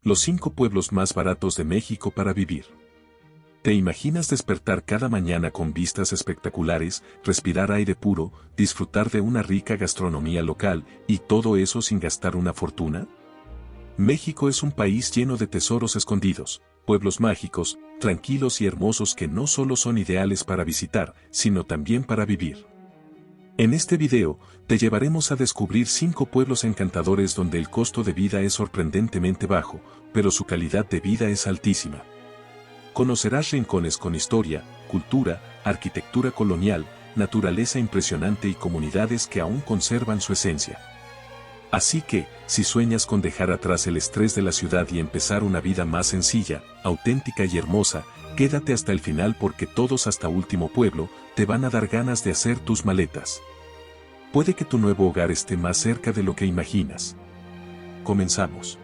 Los 5 pueblos más baratos de México para vivir. ¿Te imaginas despertar cada mañana con vistas espectaculares, respirar aire puro, disfrutar de una rica gastronomía local y todo eso sin gastar una fortuna? México es un país lleno de tesoros escondidos, pueblos mágicos, tranquilos y hermosos que no solo son ideales para visitar, sino también para vivir. En este video, te llevaremos a descubrir 5 pueblos encantadores donde el costo de vida es sorprendentemente bajo, pero su calidad de vida es altísima. Conocerás rincones con historia, cultura, arquitectura colonial, naturaleza impresionante y comunidades que aún conservan su esencia. Así que, si sueñas con dejar atrás el estrés de la ciudad y empezar una vida más sencilla, auténtica y hermosa, quédate hasta el final porque todos hasta último pueblo te van a dar ganas de hacer tus maletas. Puede que tu nuevo hogar esté más cerca de lo que imaginas. Comenzamos.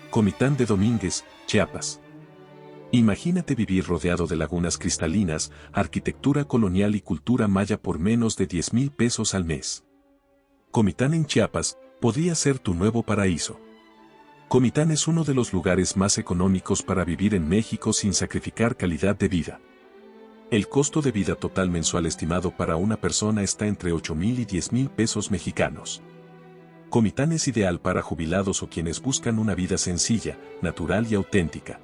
Comitán de Domínguez, Chiapas. Imagínate vivir rodeado de lagunas cristalinas, arquitectura colonial y cultura maya por menos de 10,000 pesos al mes. Comitán en Chiapas podría ser tu nuevo paraíso. Comitán es uno de los lugares más económicos para vivir en México sin sacrificar calidad de vida. El costo de vida total mensual estimado para una persona está entre 8,000 y 10,000 pesos mexicanos. Comitán es ideal para jubilados o quienes buscan una vida sencilla, natural y auténtica.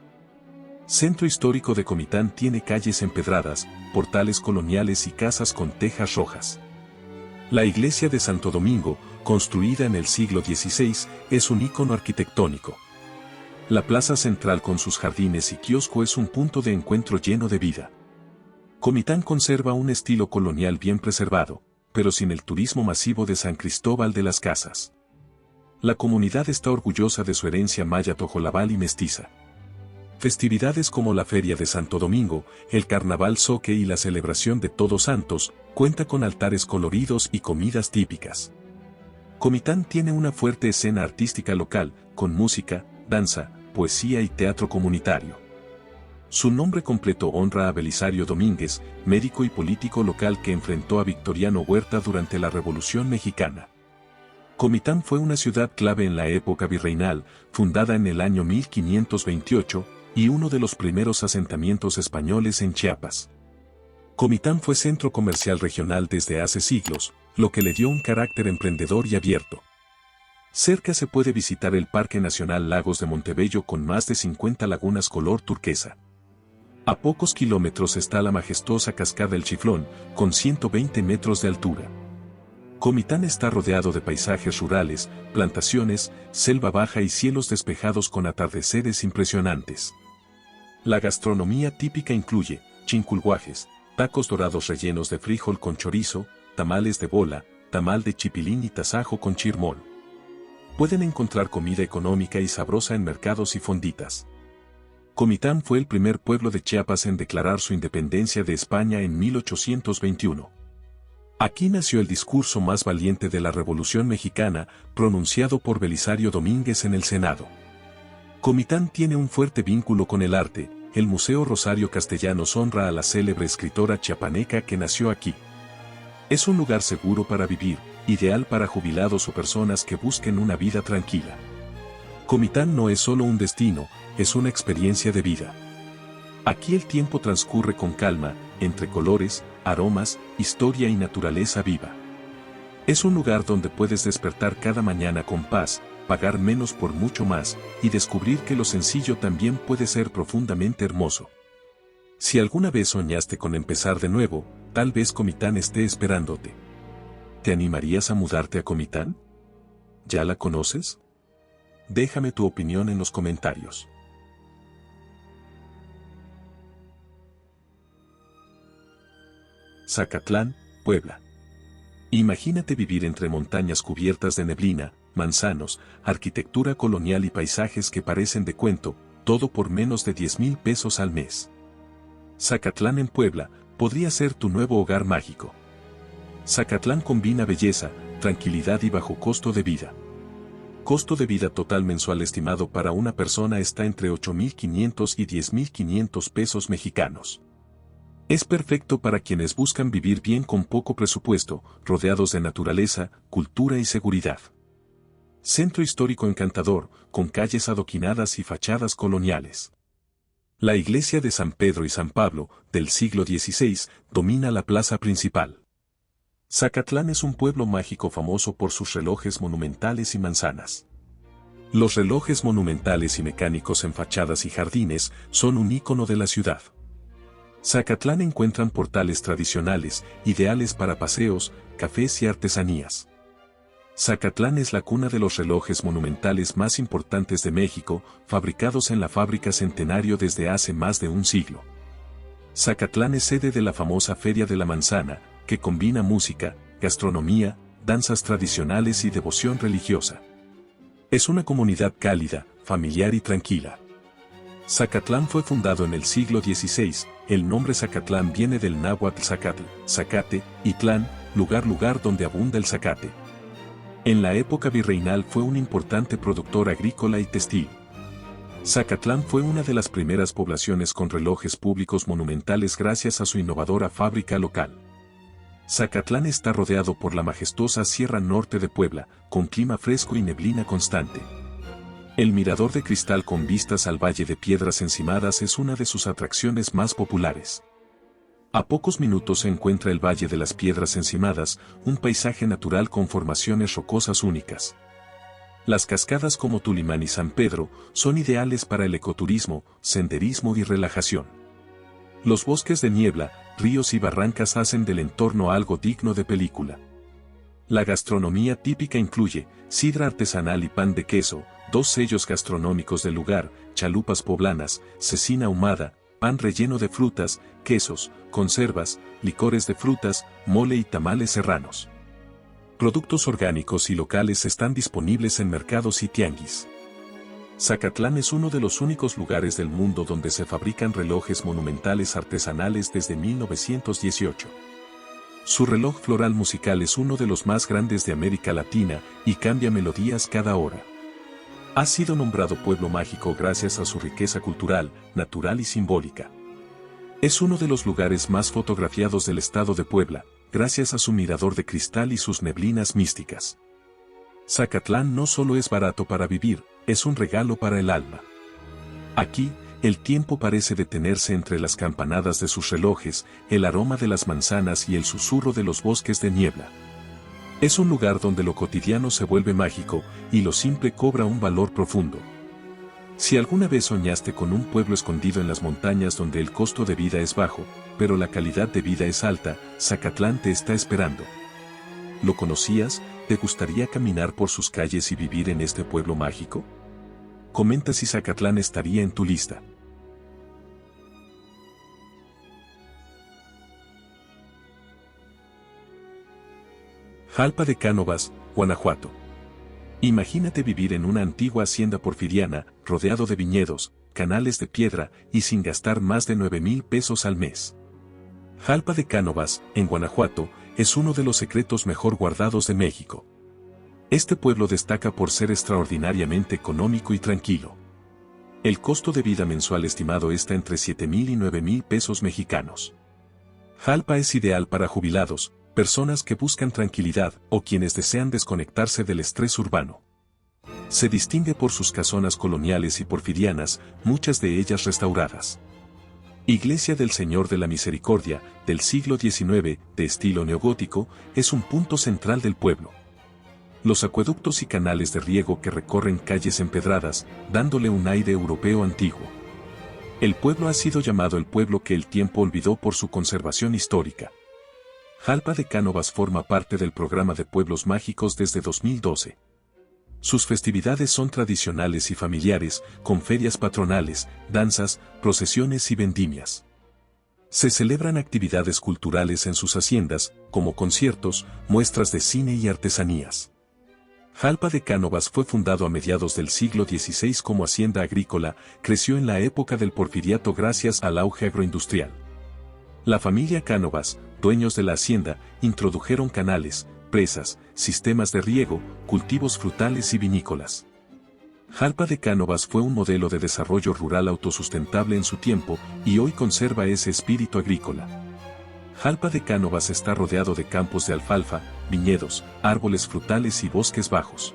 Centro histórico de Comitán tiene calles empedradas, portales coloniales y casas con tejas rojas. La iglesia de Santo Domingo, construida en el siglo XVI, es un ícono arquitectónico. La plaza central con sus jardines y kiosco es un punto de encuentro lleno de vida. Comitán conserva un estilo colonial bien preservado, pero sin el turismo masivo de San Cristóbal de las Casas. La comunidad está orgullosa de su herencia maya tojolabal y mestiza. Festividades como la Feria de Santo Domingo, el Carnaval Zoque y la celebración de Todos Santos, cuenta con altares coloridos y comidas típicas. Comitán tiene una fuerte escena artística local, con música, danza, poesía y teatro comunitario. Su nombre completo honra a Belisario Domínguez, médico y político local que enfrentó a Victoriano Huerta durante la Revolución Mexicana. Comitán fue una ciudad clave en la época virreinal, fundada en el año 1528, y uno de los primeros asentamientos españoles en Chiapas. Comitán fue centro comercial regional desde hace siglos, lo que le dio un carácter emprendedor y abierto. Cerca se puede visitar el Parque Nacional Lagos de Montebello con más de 50 lagunas color turquesa. A pocos kilómetros está la majestuosa Cascada El Chiflón, con 120 metros de altura. Comitán está rodeado de paisajes rurales, plantaciones, selva baja y cielos despejados con atardeceres impresionantes. La gastronomía típica incluye chinculhuajes, tacos dorados rellenos de frijol con chorizo, tamales de bola, tamal de chipilín y tasajo con chirmol. Pueden encontrar comida económica y sabrosa en mercados y fonditas. Comitán fue el primer pueblo de Chiapas en declarar su independencia de España en 1821. Aquí nació el discurso más valiente de la Revolución Mexicana, pronunciado por Belisario Domínguez en el Senado. Comitán tiene un fuerte vínculo con el arte. El Museo Rosario Castellanos honra a la célebre escritora chiapaneca que nació aquí. Es un lugar seguro para vivir, ideal para jubilados o personas que busquen una vida tranquila. Comitán no es solo un destino, es una experiencia de vida. Aquí el tiempo transcurre con calma, entre colores, aromas, historia y naturaleza viva. Es un lugar donde puedes despertar cada mañana con paz, pagar menos por mucho más, y descubrir que lo sencillo también puede ser profundamente hermoso. Si alguna vez soñaste con empezar de nuevo, tal vez Comitán esté esperándote. ¿Te animarías a mudarte a Comitán? ¿Ya la conoces? Déjame tu opinión en los comentarios. Zacatlán, Puebla. Imagínate vivir entre montañas cubiertas de neblina, manzanos, arquitectura colonial y paisajes que parecen de cuento, todo por menos de 10,000 pesos al mes. Zacatlán en Puebla podría ser tu nuevo hogar mágico. Zacatlán combina belleza, tranquilidad y bajo costo de vida. Costo de vida total mensual estimado para una persona está entre 8,500 y 10,500 pesos mexicanos. Es perfecto para quienes buscan vivir bien con poco presupuesto, rodeados de naturaleza, cultura y seguridad. Centro histórico encantador, con calles adoquinadas y fachadas coloniales. La iglesia de San Pedro y San Pablo, del siglo XVI, domina la plaza principal. Zacatlán es un pueblo mágico famoso por sus relojes monumentales y manzanas. Los relojes monumentales y mecánicos en fachadas y jardines son un ícono de la ciudad. Zacatlán encuentran portales tradicionales, ideales para paseos, cafés y artesanías. Zacatlán es la cuna de los relojes monumentales más importantes de México, fabricados en la Fábrica Centenario desde hace más de un siglo. Zacatlán es sede de la famosa Feria de la Manzana, que combina música, gastronomía, danzas tradicionales y devoción religiosa. Es una comunidad cálida, familiar y tranquila. Zacatlán fue fundado en el siglo XVI, el nombre Zacatlán viene del náhuatl zacatl, zacate, y tlán, lugar donde abunda el zacate. En la época virreinal fue un importante productor agrícola y textil. Zacatlán fue una de las primeras poblaciones con relojes públicos monumentales gracias a su innovadora fábrica local. Zacatlán está rodeado por la majestuosa Sierra Norte de Puebla, con clima fresco y neblina constante. El mirador de cristal con vistas al Valle de Piedras Encimadas es una de sus atracciones más populares. A pocos minutos se encuentra el Valle de las Piedras Encimadas, un paisaje natural con formaciones rocosas únicas. Las cascadas como Tulimán y San Pedro son ideales para el ecoturismo, senderismo y relajación. Los bosques de niebla, ríos y barrancas hacen del entorno algo digno de película. La gastronomía típica incluye sidra artesanal y pan de queso, dos sellos gastronómicos del lugar, chalupas poblanas, cecina ahumada, pan relleno de frutas, quesos, conservas, licores de frutas, mole y tamales serranos. Productos orgánicos y locales están disponibles en mercados y tianguis. Zacatlán es uno de los únicos lugares del mundo donde se fabrican relojes monumentales artesanales desde 1918. Su reloj floral musical es uno de los más grandes de América Latina y cambia melodías cada hora. Ha sido nombrado pueblo mágico gracias a su riqueza cultural, natural y simbólica. Es uno de los lugares más fotografiados del estado de Puebla, gracias a su mirador de cristal y sus neblinas místicas. Zacatlán no solo es barato para vivir, es un regalo para el alma. Aquí, el tiempo parece detenerse entre las campanadas de sus relojes, el aroma de las manzanas y el susurro de los bosques de niebla. Es un lugar donde lo cotidiano se vuelve mágico y lo simple cobra un valor profundo. Si alguna vez soñaste con un pueblo escondido en las montañas donde el costo de vida es bajo, pero la calidad de vida es alta, Zacatlán te está esperando. ¿Lo conocías? ¿Te gustaría caminar por sus calles y vivir en este pueblo mágico? Comenta si Zacatlán estaría en tu lista. Jalpa de Cánovas, Guanajuato. Imagínate vivir en una antigua hacienda porfiriana, rodeado de viñedos, canales de piedra y sin gastar más de 9,000 pesos al mes. Jalpa de Cánovas, en Guanajuato, es uno de los secretos mejor guardados de México. Este pueblo destaca por ser extraordinariamente económico y tranquilo. El costo de vida mensual estimado está entre 7,000 y 9,000 pesos mexicanos. Jalpa es ideal para jubilados, personas que buscan tranquilidad o quienes desean desconectarse del estrés urbano. Se distingue por sus casonas coloniales y porfirianas, muchas de ellas restauradas. Iglesia del Señor de la Misericordia, del siglo XIX, de estilo neogótico, es un punto central del pueblo. Los acueductos y canales de riego que recorren calles empedradas, dándole un aire europeo antiguo. El pueblo ha sido llamado el pueblo que el tiempo olvidó por su conservación histórica. Jalpa de Cánovas forma parte del programa de Pueblos Mágicos desde 2012. Sus festividades son tradicionales y familiares, con ferias patronales, danzas, procesiones y vendimias. Se celebran actividades culturales en sus haciendas, como conciertos, muestras de cine y artesanías. Jalpa de Cánovas fue fundado a mediados del siglo XVI como hacienda agrícola, creció en la época del porfiriato gracias al auge agroindustrial. La familia Cánovas, dueños de la hacienda, introdujeron canales, presas, sistemas de riego, cultivos frutales y vinícolas. Jalpa de Cánovas fue un modelo de desarrollo rural autosustentable en su tiempo y hoy conserva ese espíritu agrícola. Jalpa de Cánovas está rodeado de campos de alfalfa, viñedos, árboles frutales y bosques bajos.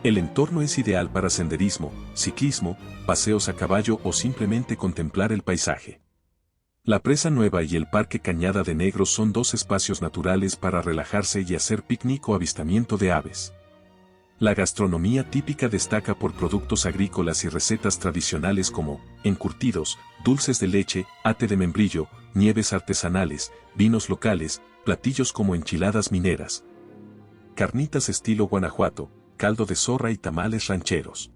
El entorno es ideal para senderismo, ciclismo, paseos a caballo o simplemente contemplar el paisaje. La Presa Nueva y el Parque Cañada de Negros son dos espacios naturales para relajarse y hacer picnic o avistamiento de aves. La gastronomía típica destaca por productos agrícolas y recetas tradicionales como encurtidos, dulces de leche, ate de membrillo, nieves artesanales, vinos locales, platillos como enchiladas mineras, carnitas estilo Guanajuato, caldo de zorra y tamales rancheros.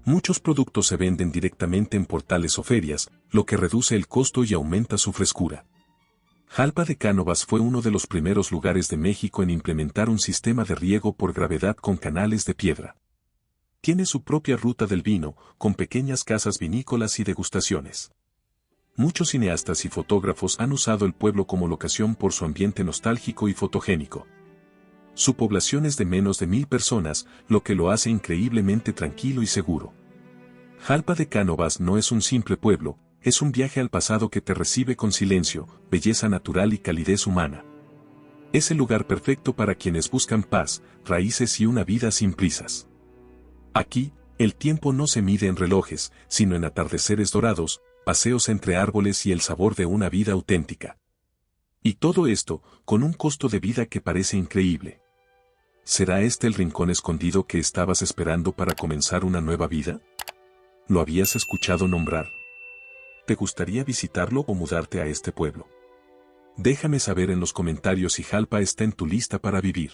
Muchos productos se venden directamente en portales o ferias, lo que reduce el costo y aumenta su frescura. Jalpa de Cánovas fue uno de los primeros lugares de México en implementar un sistema de riego por gravedad con canales de piedra. Tiene su propia ruta del vino, con pequeñas casas vinícolas y degustaciones. Muchos cineastas y fotógrafos han usado el pueblo como locación por su ambiente nostálgico y fotogénico. Su población es de menos de 1000 personas, lo que lo hace increíblemente tranquilo y seguro. Jalpa de Cánovas no es un simple pueblo, es un viaje al pasado que te recibe con silencio, belleza natural y calidez humana. Es el lugar perfecto para quienes buscan paz, raíces y una vida sin prisas. Aquí, el tiempo no se mide en relojes, sino en atardeceres dorados, paseos entre árboles y el sabor de una vida auténtica. Y todo esto, con un costo de vida que parece increíble. ¿Será este el rincón escondido que estabas esperando para comenzar una nueva vida? ¿Lo habías escuchado nombrar? ¿Te gustaría visitarlo o mudarte a este pueblo? Déjame saber en los comentarios si Jalpa está en tu lista para vivir.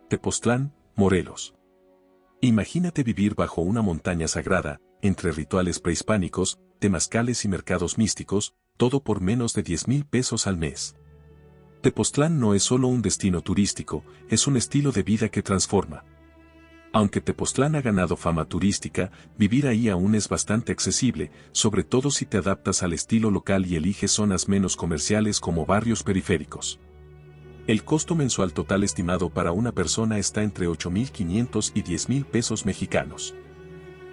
Tepoztlán, Morelos. Imagínate vivir bajo una montaña sagrada, entre rituales prehispánicos, temazcales y mercados místicos, todo por menos de 10,000 pesos al mes. Tepoztlán no es solo un destino turístico, es un estilo de vida que transforma. Aunque Tepoztlán ha ganado fama turística, vivir ahí aún es bastante accesible, sobre todo si te adaptas al estilo local y eliges zonas menos comerciales como barrios periféricos. El costo mensual total estimado para una persona está entre 8,500 y 10,000 pesos mexicanos.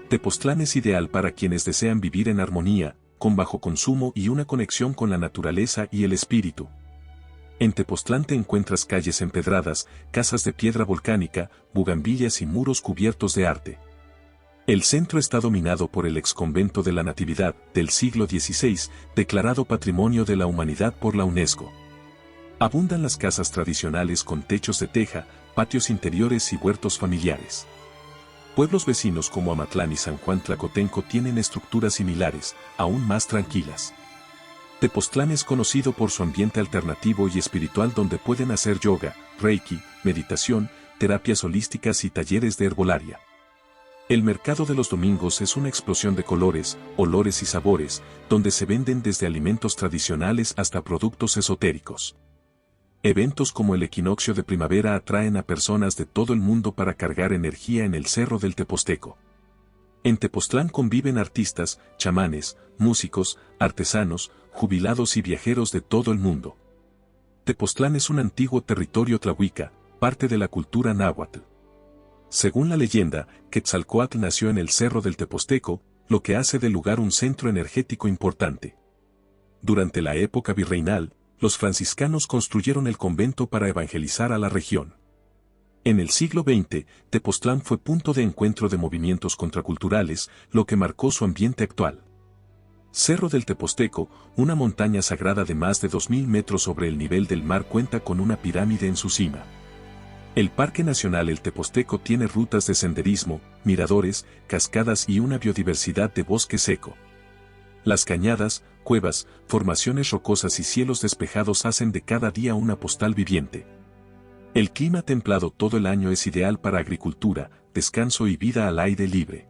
Tepoztlán es ideal para quienes desean vivir en armonía, con bajo consumo y una conexión con la naturaleza y el espíritu. En Tepoztlán te encuentras calles empedradas, casas de piedra volcánica, bugambillas y muros cubiertos de arte. El centro está dominado por el exconvento de la Natividad, del siglo XVI, declarado Patrimonio de la Humanidad por la UNESCO. Abundan las casas tradicionales con techos de teja, patios interiores y huertos familiares. Pueblos vecinos como Amatlán y San Juan Tlacotenco tienen estructuras similares, aún más tranquilas. Tepoztlán es conocido por su ambiente alternativo y espiritual donde pueden hacer yoga, reiki, meditación, terapias holísticas y talleres de herbolaria. El mercado de los domingos es una explosión de colores, olores y sabores, donde se venden desde alimentos tradicionales hasta productos esotéricos. Eventos como el equinoccio de primavera atraen a personas de todo el mundo para cargar energía en el Cerro del Teposteco. En Tepoztlán conviven artistas, chamanes, músicos, artesanos, jubilados y viajeros de todo el mundo. Tepoztlán es un antiguo territorio tlahuica, parte de la cultura náhuatl. Según la leyenda, Quetzalcóatl nació en el Cerro del Teposteco, lo que hace del lugar un centro energético importante. Durante la época virreinal, los franciscanos construyeron el convento para evangelizar a la región. En el siglo XX, Tepoztlán fue punto de encuentro de movimientos contraculturales, lo que marcó su ambiente actual. Cerro del Teposteco, una montaña sagrada de más de 2,000 metros sobre el nivel del mar, cuenta con una pirámide en su cima. El Parque Nacional El Teposteco tiene rutas de senderismo, miradores, cascadas y una biodiversidad de bosque seco. Las cañadas, cuevas, formaciones rocosas y cielos despejados hacen de cada día una postal viviente. El clima templado todo el año es ideal para agricultura, descanso y vida al aire libre.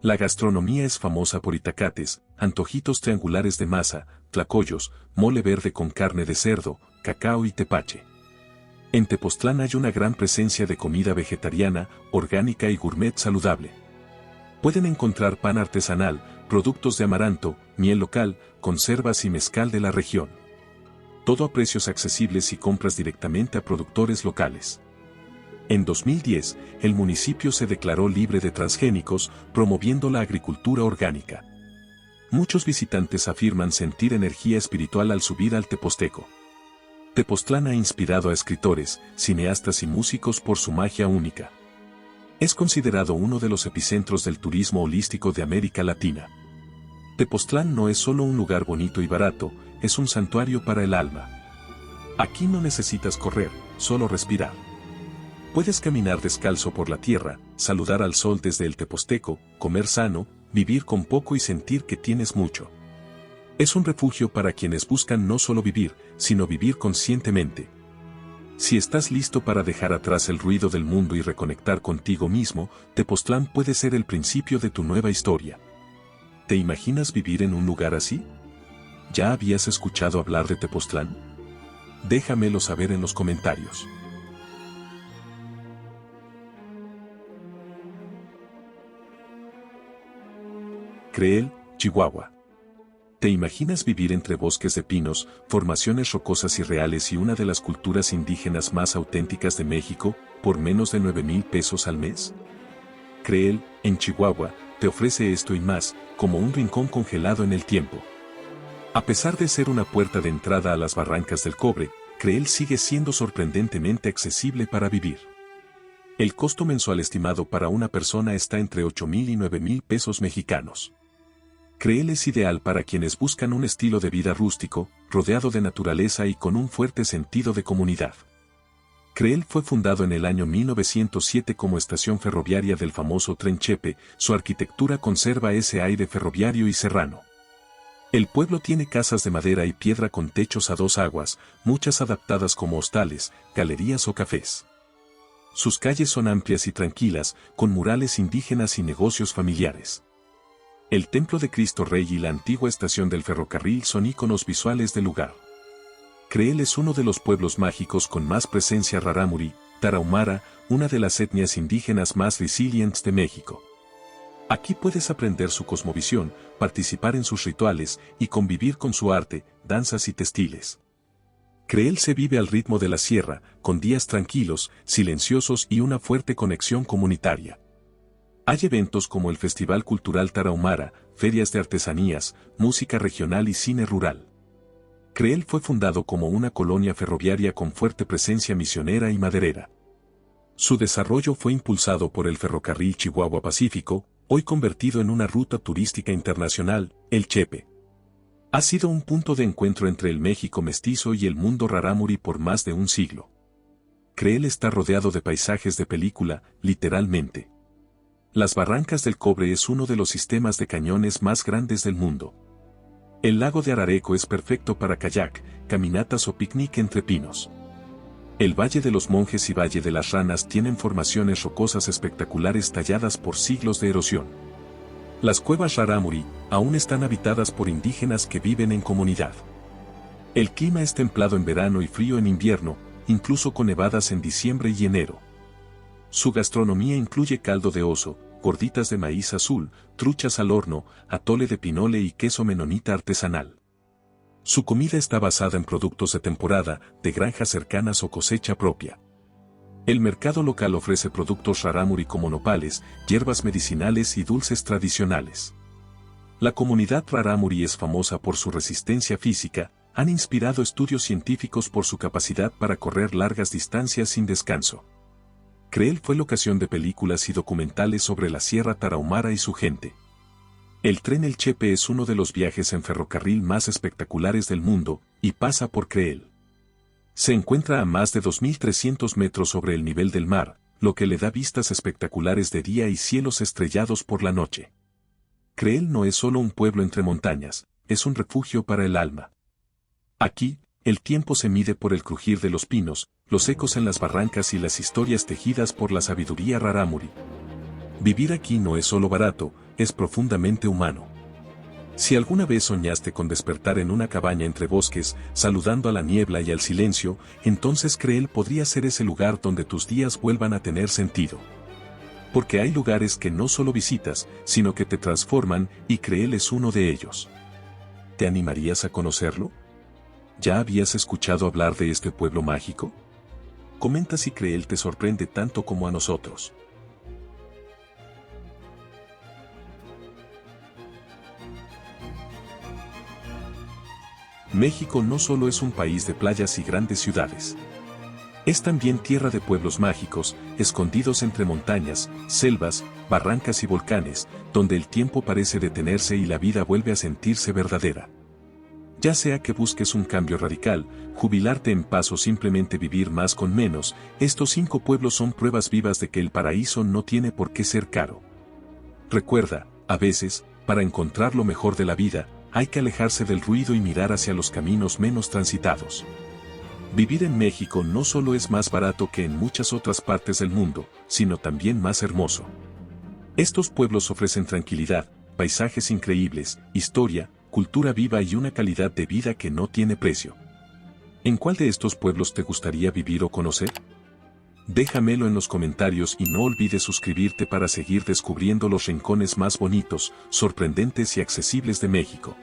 La gastronomía es famosa por itacates, antojitos triangulares de masa, tlacoyos, mole verde con carne de cerdo, cacao y tepache. En Tepoztlán hay una gran presencia de comida vegetariana, orgánica y gourmet saludable. Pueden encontrar pan artesanal, productos de amaranto, miel local, conservas y mezcal de la región. todo a precios accesibles y compras directamente a productores locales. En 2010, el municipio se declaró libre de transgénicos, promoviendo la agricultura orgánica. Muchos visitantes afirman sentir energía espiritual al subir al Teposteco. Tepoztlán ha inspirado a escritores, cineastas y músicos por su magia única. Es considerado uno de los epicentros del turismo holístico de América Latina. Tepoztlán no es solo un lugar bonito y barato, es un santuario para el alma. Aquí no necesitas correr, solo respirar. Puedes caminar descalzo por la tierra, saludar al sol desde el Teposteco, comer sano, vivir con poco y sentir que tienes mucho. Es un refugio para quienes buscan no solo vivir, sino vivir conscientemente. Si estás listo para dejar atrás el ruido del mundo y reconectar contigo mismo, Tepoztlán puede ser el principio de tu nueva historia. ¿Te imaginas vivir en un lugar así? ¿Ya habías escuchado hablar de Tepoztlán? Déjamelo saber en los comentarios. Creel, Chihuahua. ¿Te imaginas vivir entre bosques de pinos, formaciones rocosas y reales y una de las culturas indígenas más auténticas de México, por menos de 9,000 pesos al mes? Creel, en Chihuahua, te ofrece esto y más, como un rincón congelado en el tiempo. A pesar de ser una puerta de entrada a las Barrancas del Cobre, Creel sigue siendo sorprendentemente accesible para vivir. El costo mensual estimado para una persona está entre 8,000 y 9,000 pesos mexicanos. Creel es ideal para quienes buscan un estilo de vida rústico, rodeado de naturaleza y con un fuerte sentido de comunidad. Creel fue fundado en el año 1907 como estación ferroviaria del famoso tren Chepe, su arquitectura conserva ese aire ferroviario y serrano. El pueblo tiene casas de madera y piedra con techos a dos aguas, muchas adaptadas como hostales, galerías o cafés. Sus calles son amplias y tranquilas, con murales indígenas y negocios familiares. El Templo de Cristo Rey y la antigua estación del ferrocarril son íconos visuales del lugar. Creel es uno de los pueblos mágicos con más presencia rarámuri, tarahumara, una de las etnias indígenas más resilientes de México. Aquí puedes aprender su cosmovisión, participar en sus rituales y convivir con su arte, danzas y textiles. Creel se vive al ritmo de la sierra, con días tranquilos, silenciosos y una fuerte conexión comunitaria. Hay eventos como el Festival Cultural Tarahumara, ferias de artesanías, música regional y cine rural. Creel fue fundado como una colonia ferroviaria con fuerte presencia misionera y maderera. Su desarrollo fue impulsado por el ferrocarril Chihuahua Pacífico, hoy convertido en una ruta turística internacional, el Chepe. Ha sido un punto de encuentro entre el México mestizo y el mundo rarámuri por más de un siglo. Creel está rodeado de paisajes de película, literalmente. Las Barrancas del Cobre es uno de los sistemas de cañones más grandes del mundo. El lago de Arareco es perfecto para kayak, caminatas o picnic entre pinos. El Valle de los Monjes y Valle de las Ranas tienen formaciones rocosas espectaculares talladas por siglos de erosión. Las cuevas rarámuri aún están habitadas por indígenas que viven en comunidad. El clima es templado en verano y frío en invierno, incluso con nevadas en diciembre y enero. Su gastronomía incluye caldo de oso, gorditas de maíz azul, truchas al horno, atole de pinole y queso menonita artesanal. Su comida está basada en productos de temporada, de granjas cercanas o cosecha propia. El mercado local ofrece productos rarámuri como nopales, hierbas medicinales y dulces tradicionales. La comunidad rarámuri es famosa por su resistencia física, han inspirado estudios científicos por su capacidad para correr largas distancias sin descanso. Creel fue locación de películas y documentales sobre la Sierra Tarahumara y su gente. El tren El Chepe es uno de los viajes en ferrocarril más espectaculares del mundo, y pasa por Creel. Se encuentra a más de 2.300 metros sobre el nivel del mar, lo que le da vistas espectaculares de día y cielos estrellados por la noche. Creel no es solo un pueblo entre montañas, es un refugio para el alma. Aquí, el tiempo se mide por el crujir de los pinos, los ecos en las barrancas y las historias tejidas por la sabiduría rarámuri. Vivir aquí no es solo barato, es profundamente humano. Si alguna vez soñaste con despertar en una cabaña entre bosques, saludando a la niebla y al silencio, entonces Creel podría ser ese lugar donde tus días vuelvan a tener sentido. Porque hay lugares que no solo visitas, sino que te transforman, y Creel es uno de ellos. ¿Te animarías a conocerlo? ¿Ya habías escuchado hablar de este pueblo mágico? Comenta si él te sorprende tanto como a nosotros. México no solo es un país de playas y grandes ciudades. Es también tierra de pueblos mágicos, escondidos entre montañas, selvas, barrancas y volcanes, donde el tiempo parece detenerse y la vida vuelve a sentirse verdadera. Ya sea que busques un cambio radical, jubilarte en paz o simplemente vivir más con menos, estos 5 pueblos son pruebas vivas de que el paraíso no tiene por qué ser caro. Recuerda, a veces, para encontrar lo mejor de la vida, hay que alejarse del ruido y mirar hacia los caminos menos transitados. Vivir en México no solo es más barato que en muchas otras partes del mundo, sino también más hermoso. Estos pueblos ofrecen tranquilidad, paisajes increíbles, historia, cultura viva y una calidad de vida que no tiene precio. ¿En cuál de estos pueblos te gustaría vivir o conocer? Déjamelo en los comentarios y no olvides suscribirte para seguir descubriendo los rincones más bonitos, sorprendentes y accesibles de México.